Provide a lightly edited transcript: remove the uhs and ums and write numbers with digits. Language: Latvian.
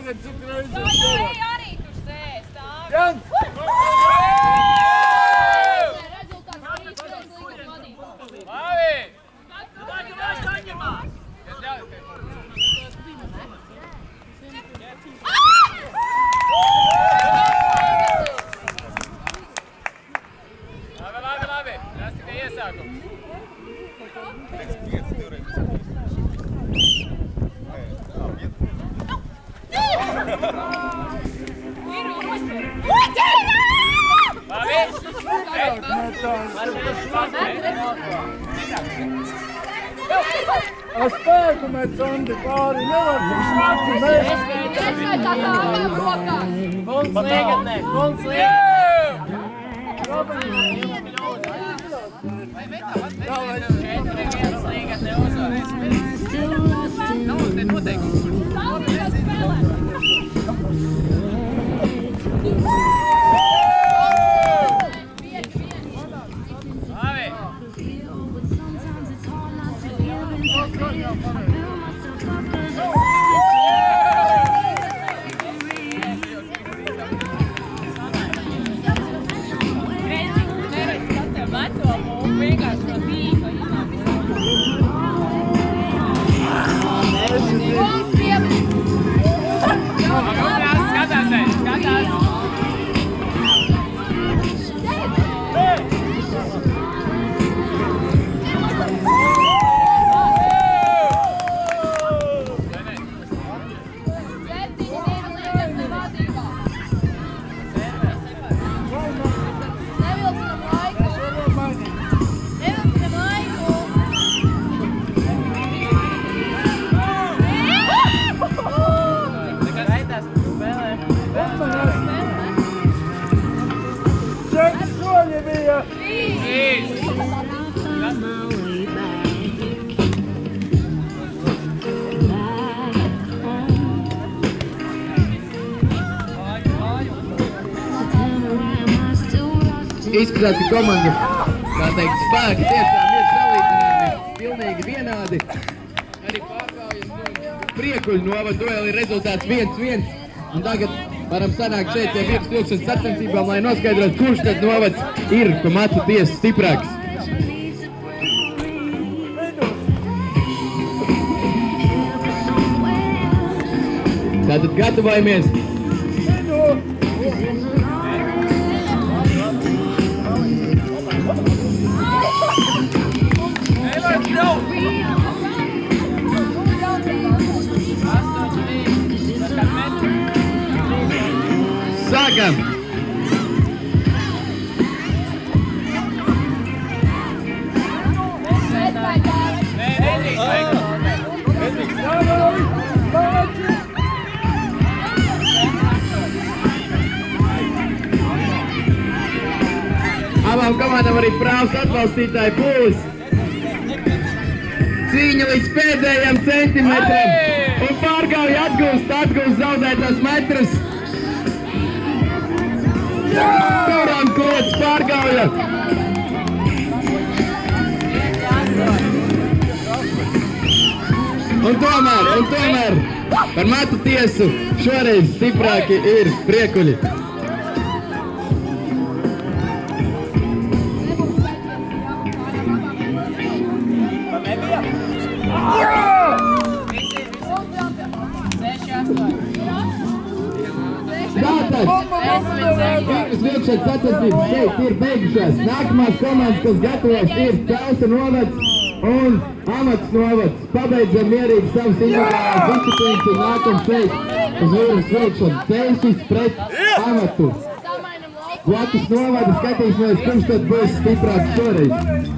tagad cik reizes Jā, arī tur sēs, tā. Jans! Labi! Labi, tas tikai iesākums. Ar spēku met Sandi pāri, nevar tik smagi mest. Bunds liegatnē, bunds Izskatās, ka komanda, tā teikt, spēki tiešām ir salīdzināmi pilnīgi vienādi. Arī pārgājas no Priekuļu novada dueli ir rezultāts 1-1. Un tagad varam sanākt šeit pie vietas vilkšanas sacensībām, lai noskaidrot, kurš tad novads ir, pa macu tiesu stiprāks. Tātad gatavojamies. Sākam! Abām komandām arī prāvs atbalstītāji būs. Cīņa līdz pēdējiem centimetram. Un pārgauja atgūst zaudētās metras. Turam kods pārgauja. Un tomēr par matu tiesu šoreiz stiprāki ir Priekuļi. Tātad, pirms vilkšanas sacensības šeit ir beigušās. Nākamās komandas, kas gatavojas, ir Celsa novads un Amats novads. Pabeidzam mierīgi savas individuālās disciplīnas un nākam šeit uz vīras vilkšanu. Celsis pret Amatu. Blakus novada skatīsimies, kurš tad būs stiprāks šoreiz.